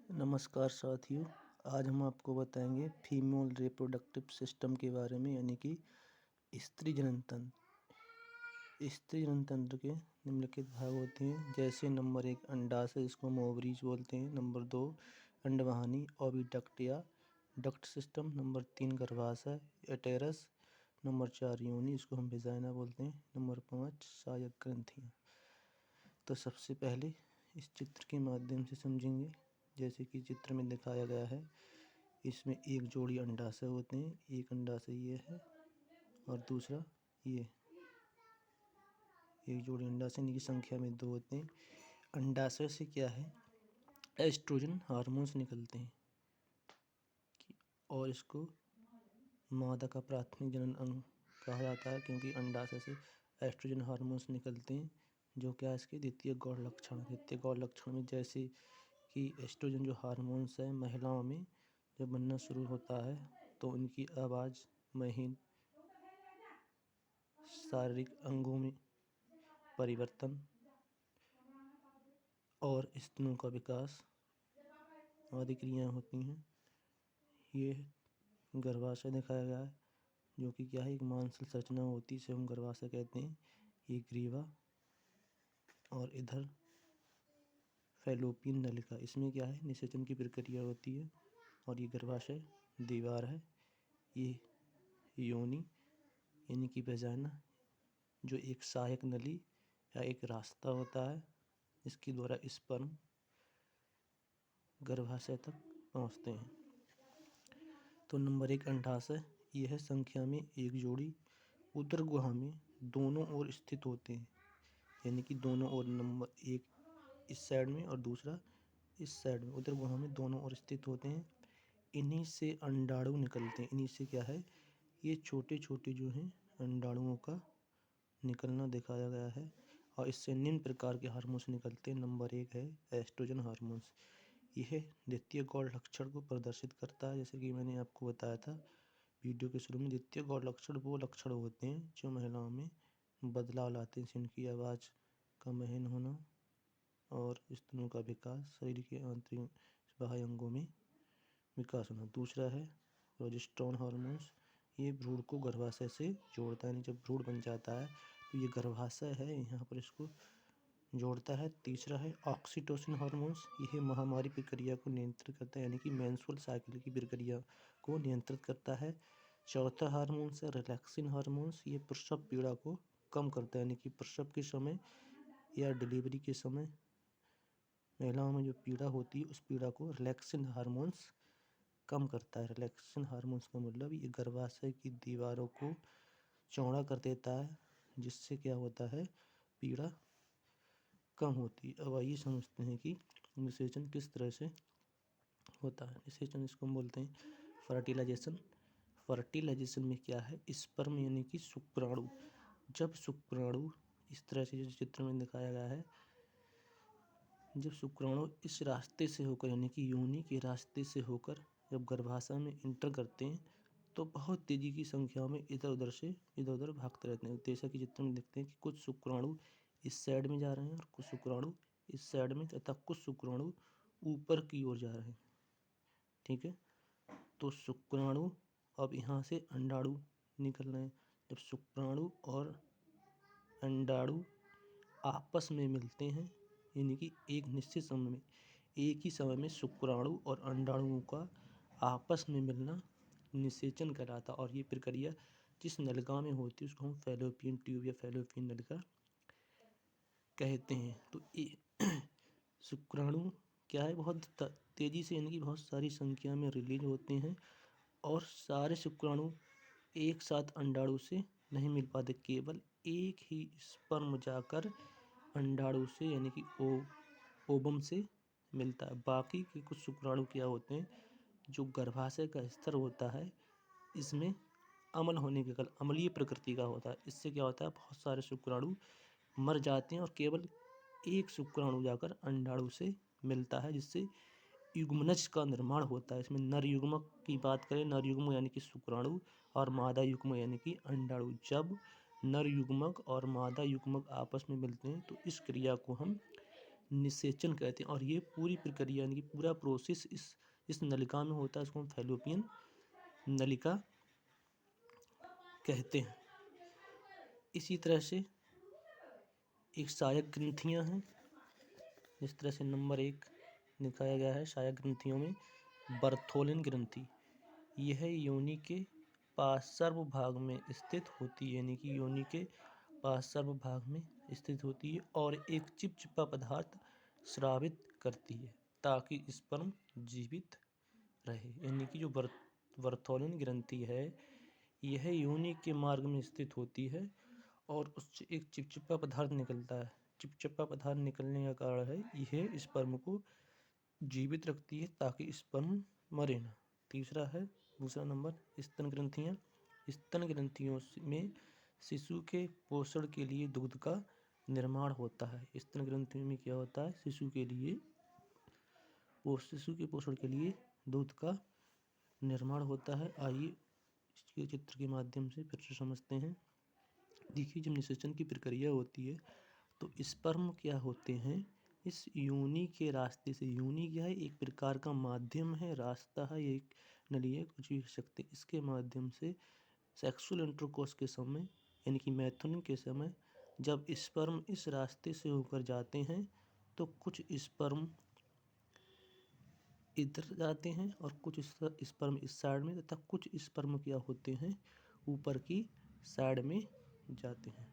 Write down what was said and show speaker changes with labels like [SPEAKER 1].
[SPEAKER 1] नमस्कार साथियों, आज हम आपको बताएंगे फीमेल रिप्रोडक्टिव सिस्टम के बारे में, यानी कि स्त्री जनन तंत्र। स्त्री जनन तंत्र के निम्नलिखित भाग होते हैं, जैसे नंबर 1 अंडाशय, जिसको हम ओवरीज बोलते हैं। नंबर 2 अंडवाहिनी ओविडक्ट या डक्ट सिस्टम। नंबर 3 गर्भाशय यूटेरस। नंबर 4 योनि, इसको हम वेजाइना बोलते हैं। नंबर 5 सहायक ग्रंथियाँ। तो सबसे पहले इस चित्र के माध्यम से समझेंगे। जैसे कि चित्र में दिखाया गया है, इसमें एक जोड़ी अंडाशय होते हैं। एक अंडाशय ये है और दूसरा ये। एक जोड़ी अंडाशय की संख्या में 2 होते हैं। अंडाशय से क्या है, एस्ट्रोजन हार्मोन्स निकलते हैं और इसको मादा का प्राथमिक जनन अंग कहा जाता है, क्योंकि अंडाशय से एस्ट्रोजन हार्मोन्स निकलते हैं, जो क्या इसके द्वितीय गौण लक्षण। द्वितीय गौण लक्षण में जैसे कि एस्ट्रोजन जो हार्मोन्स है, महिलाओं में जब बनना शुरू होता है तो उनकी आवाज़, महीन, शारीरिक अंगों में परिवर्तन और स्तनों का विकास आदि क्रियाएँ होती हैं। ये गर्भाशय दिखाया गया है, जो कि क्या है, एक मांसल संरचना होती है, इसे हम गर्भाशय कहते हैं। ये ग्रीवा और इधर फैलोपियन नलिका, इसमें क्या है, निषेचन की प्रक्रिया होती है। और ये गर्भाशय दीवार है। ये योनि यानी कि वेजाइना, जो एक सहायक नली या एक रास्ता होता है, इसके द्वारा स्पर्म गर्भाशय तक पहुंचते हैं। तो नंबर 1 अंडाशय, यह है संख्या में एक जोड़ी उदर गुहा में दोनों ओर स्थित होते हैं, यानी कि दोनों ओर, नंबर 1 इस साइड में और दूसरा इस साइड में, उदर गुहा में दोनों ओर स्थित होते हैं। इन्हीं से अंडाणु निकलते हैं। इन्हीं से क्या है, ये छोटे छोटे जो हैं अंडाणुओं का निकलना दिखाया गया है। और इससे निम्न प्रकार के हार्मोन्स निकलते हैं। नंबर 1 है एस्ट्रोजन हार्मोन्स। यह द्वितीय गौण लक्षण को प्रदर्शित करता है। जैसे कि मैंने आपको बताया था वीडियो के शुरू में, द्वितीय गौण लक्षण वो लक्षण होते हैं जो महिलाओं में बदलाव लाते हैं, जिनकी आवाज़ का महीन होना और स्तनों का विकास, शरीर के आंतरिक बाह्य अंगों में विकास होना। दूसरा है प्रोजेस्टेरोन हार्मोन्स। ये भ्रूण को गर्भाशय से जोड़ता है। जब भ्रूण बन जाता है तो ये गर्भाशय है, यहाँ पर इसको जोड़ता है। तीसरा है ऑक्सीटोसिन हार्मोन्स। यह महामारी प्रक्रिया को नियंत्रित करता है, यानी कि मेंस्ट्रुअल साइकिल की प्रक्रिया को नियंत्रित करता है। चौथा हार्मोन्स है रिलैक्सिन हार्मोन्स। ये प्रसव पीड़ा को कम करता है, यानी कि प्रसव के समय या डिलीवरी के समय महिलाओं में जो पीड़ा होती है, उस पीड़ा को रिलैक्सिन हार्मोन्स कम करता है। रिलैक्सिन हार्मोन्स का मतलब ये गर्भाशय की दीवारों को चौड़ा कर देता है, जिससे क्या होता है, पीड़ा कम होती है। अब आइए समझते हैं कि निषेचन किस तरह से होता है। निषेचन, इसको हम बोलते हैं फर्टिलाइजेशन। फर्टिलाइजेशन में क्या है, स्पर्म यानी कि शुक्राणु, जब शुक्राणु इस तरह से जो चित्र में दिखाया गया है, जब शुक्राणु इस रास्ते से होकर, यानी कि योनि के रास्ते से होकर जब गर्भाशय में इंटर करते हैं, तो बहुत तेजी की संख्या में इधर उधर भागते रहते हैं। जैसा कि चित्र में देखते हैं कि कुछ शुक्राणु इस साइड में जा रहे हैं और कुछ शुक्राणु इस साइड में, तथा कुछ शुक्राणु ऊपर की ओर जा रहे हैं। ठीक है, तो शुक्राणु अब यहाँ से अंडाणु निकल रहे हैं। जब शुक्राणु और अंडाणु आपस में मिलते हैं, यानी कि एक निश्चित समय में, एक ही समय में शुक्राणु और अंडाणुओं का आपस में मिलना निषेचन कहलाता। और ये प्रक्रिया जिस नलिका में होती है उसको हम फैलोपियन ट्यूब या फैलोपियन नलिका कहते हैं। तो शुक्राणु क्या है, बहुत तेज़ी से, यानी कि बहुत सारी संख्या में रिलीज होते हैं, और सारे शुक्राणु एक साथ अंडाणु से नहीं मिल पाते। केवल एक ही स्पर्म जाकर अंडाणु से, यानी कि ओवम से मिलता है। बाकी के कुछ शुक्राणु क्या होते हैं, जो गर्भाशय का स्तर होता है, इसमें अम्ल होने के कारण अम्लीय प्रकृति का होता है। इससे क्या होता है, बहुत सारे शुक्राणु मर जाते हैं और केवल एक शुक्राणु जाकर अंडाणु से मिलता है, जिससे युग्मनज का निर्माण होता है। इसमें नर युग्मक की बात करें, नर युग्म यानी कि शुक्राणु, और मादा युग्म यानी कि अंडाणु। जब नर युग्मक और मादा युग्मक आपस में मिलते हैं तो इस क्रिया को हम निषेचन कहते हैं। और ये पूरी प्रक्रिया यानी कि पूरा प्रोसेस इस नलिका में होता है। इसको हम फैलोपियन नलिका कहते हैं। इसी तरह से एक सहायक ग्रंथियाँ हैं। इस तरह से नंबर 1 दिखाया गया है सहायक ग्रंथियों में बर्थोलिन ग्रंथि। यह योनि के पार्श्व भाग में स्थित होती है, यानी कि योनि के पार्श्व भाग में स्थित होती है और एक चिपचिपा पदार्थ स्रावित करती है ताकि स्पर्म जीवित रहे। यानी कि जो बर्थोलिन ग्रंथि है यह योनि के मार्ग में स्थित होती है और उससे एक चिपचिपा पदार्थ निकलता है। चिपचिपा पदार्थ निकलने का कारण है यह स्पर्म को जीवित रखती है ताकि स्पर्म मरे ना। दूसरा नंबर स्तन ग्रंथियाँ। स्तन ग्रंथियों में शिशु के पोषण के लिए दूध का निर्माण होता है। स्तन ग्रंथियों में क्या होता है? शिशु के पोषण के लिए दूध का निर्माण होता है। आइए इसके चित्र के माध्यम से फिर से समझते हैं। देखिए, जब निषेचन की प्रक्रिया होती है तो स्पर्म क्या होते हैं, इस योनि के रास्ते से, योनि क्या है? एक प्रकार का माध्यम है, रास्ता है, एक नली है, कुछ भी कह सकते हैं। इसके माध्यम से सेक्सुअल इंटरकोर्स के समय यानी कि मैथुन के समय जब स्पर्म इस रास्ते से होकर जाते हैं तो कुछ स्पर्म इधर जाते हैं और कुछ स्पर्म इस साइड में तथा कुछ स्पर्म क्या होते हैं ऊपर की साइड में जाते हैं।